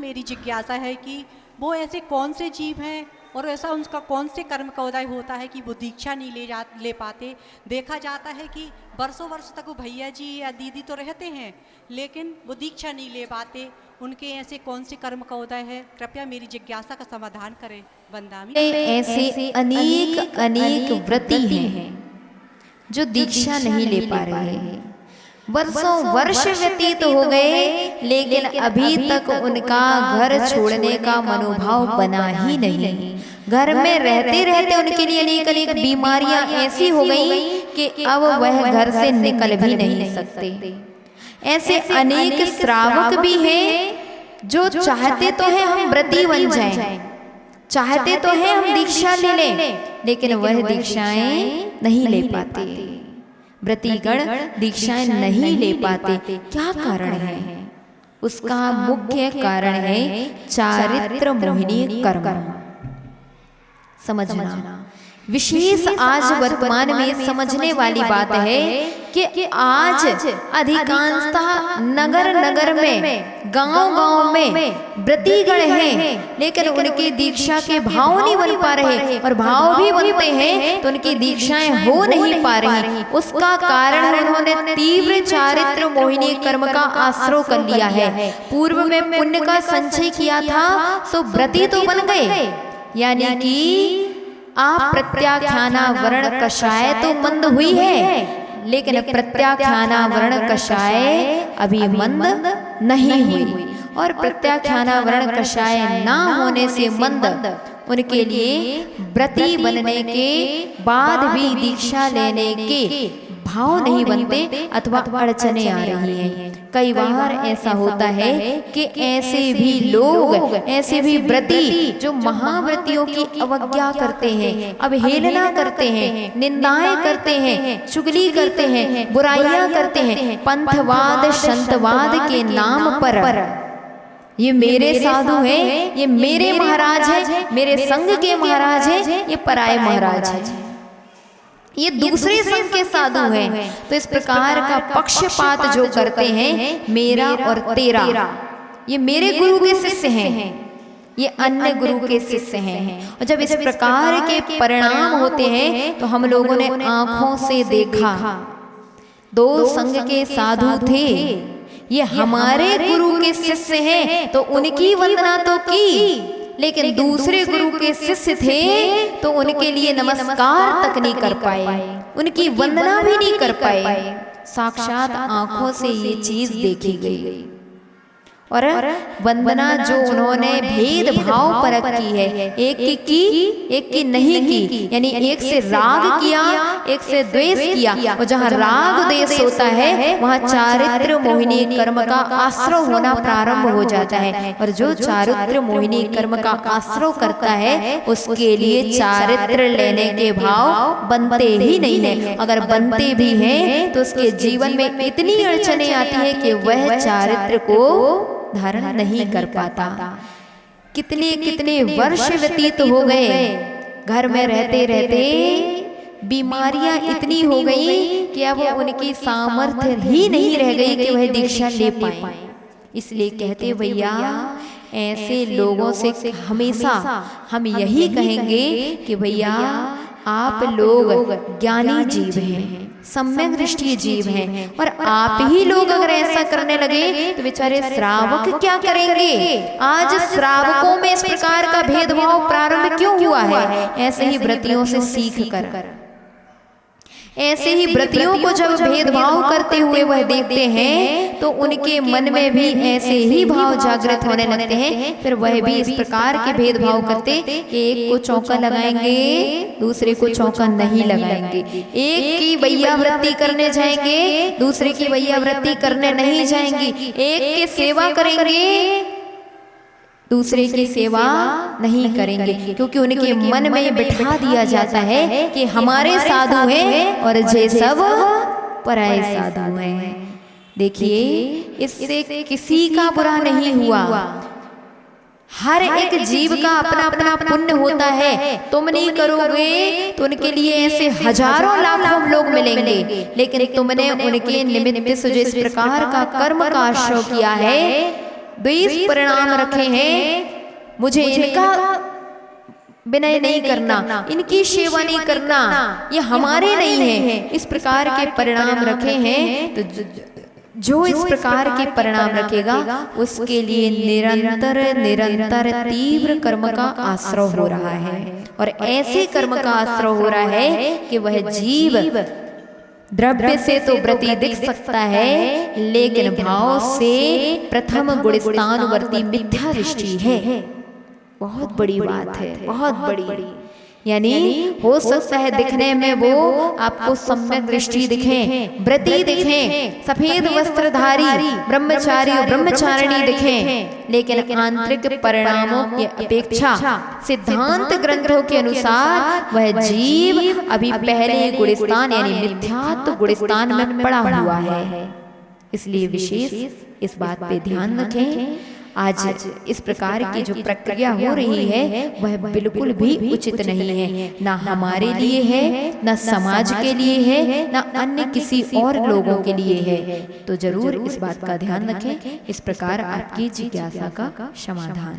मेरी जिज्ञासा है कि वो ऐसे कौन से जीव हैं और ऐसा उनका कौन से कर्म का उदय होता है कि वो दीक्षा नहीं ले पाते। देखा जाता है कि वर्षों वर्ष तक वो भैया जी या दीदी तो रहते हैं लेकिन वो दीक्षा नहीं ले पाते। उनके ऐसे कौन से कर्म का उदय है, कृपया मेरी जिज्ञासा का समाधान करें। वंदामी। ऐसे अनेक अनेक व्रती हैं जो दीक्षा नहीं ले पा रहे हैं। वर्षों वर्ष व्यतीत हो गए लेकिन अभी तक उनका घर छोड़ने का मनोभाव बना ही नहीं। घर में रहते रहते उनके लिए अनेक अनेक बीमारियां ऐसी हो गई कि अब वह घर से निकल भी नहीं सकते। ऐसे अनेक श्रावक भी हैं जो चाहते तो हैं हम व्रती बन जाएं, चाहते तो हैं हम दीक्षा ले लें, लेकिन वह दीक्षाएं नहीं ले पाते। व्रतीगण दीक्षाएं नहीं ले पाते। क्या कारण है? उसका मुख्य कारण है चारित्र मोहिनी कर्म। समझना विशेष आज वर्तमान में समझने वाली बात है कि आज अधिकांशतः नगर नगर में, गांव गांव में व्रतीगण हैं लेकिन उनकी दीक्षा के भाव नहीं बन पा रहे, और भाव भी बनते हैं तो उनकी दीक्षाएं हो नहीं पा रही। उसका कारण उन्होंने तीव्र चारित्र मोहिनी कर्म का आश्रय कर लिया है। पूर्व में पुण्य का संचय किया था तो व्रती तो बन गए, यानी कि आप प्रत्याख्याना वर्ण कषाय तो मंद हुई है लेकिन प्रत्याख्याना वर्ण कषाय अभी मंद नहीं हुई। और प्रत्याख्याना वर्ण कषाय ना होने से मंद उनके लिए व्रती बनने के बाद भी दीक्षा लेने के भाव नहीं बनते अथवा अड़चने आ रही हैं। कई बार ऐसा होता है कि ऐसे भी लोग, ऐसे भी व्रती जो महाव्रतियों की अवज्ञा करते हैं, अवहेलना करते हैं, निंदाएं करते हैं, चुगली करते हैं, बुराइयां करते हैं, पंथवाद संतवाद के नाम पर ये मेरे साधु हैं, ये मेरे महाराज हैं, मेरे संघ के महाराज हैं, ये पराये महाराज हैं, ये दूसरे संघ के साधु हैं। तो इस प्रकार का पक्षपात जो करते हैं, मेरा और तेरा, ये मेरे गुरु के शिष्य हैं, ये अन्य गुरु के शिष्य हैं। और जब इस प्रकार के परिणाम होते हैं तो हम लोगों ने आंखों से देखा, दो संघ के साधु थे, ये हमारे गुरु के शिष्य हैं तो उनकी वंदना तो की, लेकिन दूसरे गुरु के शिष्य थे तो उनके लिए नमस्कार तक नहीं कर पाए, उनकी वंदना भी नहीं कर पाए। साक्षात आंखों से ये चीज देखी गई। और वंदना जो उन्होंने भेदभाव परख की है, एक की एक की नहीं की, यानी एक से राग किया, एक से द्वेष किया। और जहाँ राग द्वेष होता है वहाँ चारित्र मोहिनी कर्म का आश्रय होना प्रारंभ हो जाता है। और जो चारित्र मोहिनी कर्म का आश्रय करता है उसके लिए चारित्र लेने के भाव बनते ही नहीं है। अगर बनते भी हैं तो उसके जीवन में इतनी अड़चने आती है कि वह चारित्र को धारण नहीं कर पाता। कितने कितने वर्ष व्यतीत हो गए, घर में रहते रहते बीमारियां इतनी हो गई कि अब उनकी सामर्थ्य ही नहीं रह गई कि वह दीक्षा ले पाए। इसलिए कहते भैया, ऐसे लोगों से हमेशा हम यही कहेंगे कि भैया आप लोग ज्ञानी जीव हैं, सम्यक दृष्टि जीव हैं, और आप ही लोग अगर ऐसा करने लगे तो बेचारे श्रावक क्या करेंगे। आज श्रावकों में इस प्रकार का भेदभाव प्रारंभ क्यों हुआ है? ऐसे ही व्रतियों से सीख कर, ऐसे ही व्रतियों को जब भेदभाव करते हुए वह देखते हैं तो उनके मन में भी ऐसे ही भाव जागृत होने लगते हैं। फिर वह भी इस प्रकार के भेदभाव करते कि एक को चौका लगाएंगे, दूसरे को चौका नहीं लगाएंगे, एक की भैया व्रती करने जाएंगे, दूसरे की भैया व्रती करने नहीं जाएंगी, एक की सेवा करेंगे, दूसरे की सेवा नहीं करेंगे, क्योंकि उनके मन में बिठा दिया जाता है कि हमारे साधु हैं और ये सब पराये साधु हैं। देखिए, इससे किसी का बुरा नहीं हुआ। हर एक जीव का अपना अपना पुण्य होता है। तुम नहीं करोगे तो उनके लिए ऐसे हजारों लाखों लोग मिलेंगे, लेकिन तुमने उनके निमित्त से जिस प्रकार का कर्म का आश्रय किया है द्वेष परिणाम रखे हैं, मुझे इनका विनय नहीं करना, इनकी सेवा नहीं करना, ये हमारे नहीं है, इस प्रकार के परिणाम रखे हैं। तो जो इस प्रकार के परिणाम रखेगा उसके लिए निरंतर निरंतर तीव्र कर्म का आश्रय हो रहा है, और ऐसे कर्म का आश्रय हो रहा है कि वह जीव द्रव्य से तो व्रति दिख सकता है, लेकिन भाव से प्रथम गुणस्थानवर्ती मिथ्या दृष्टि है। बहुत बड़ी बात है, बहुत बड़ी। यानी हो सकता है दिखने में वो आपको सम्यक दृष्टि दिखे, व्रति दिखे, सफेद वस्त्रधारी ब्रह्मचारी और ब्रह्मचारिणी दिखे, लेकिन आंतरिक परिणामों की अपेक्षा सिद्धांत ग्रंथों के अनुसार वह जीव अभी पहले गुणस्थान यानी मिथ्यात्व गुणस्थान में पड़ा हुआ है। इसलिए विशेष इस बात पे ध्यान रखें। आज इस प्रकार की जो प्रक्रिया हो रही है वह बिल्कुल भी उचित नहीं है, ना हमारे लिए है, ना समाज के लिए है, ना अन्य किसी और लोगों के लिए है। तो जरूर इस बात का ध्यान रखें, इस प्रकार आपकी जिज्ञासा का समाधान।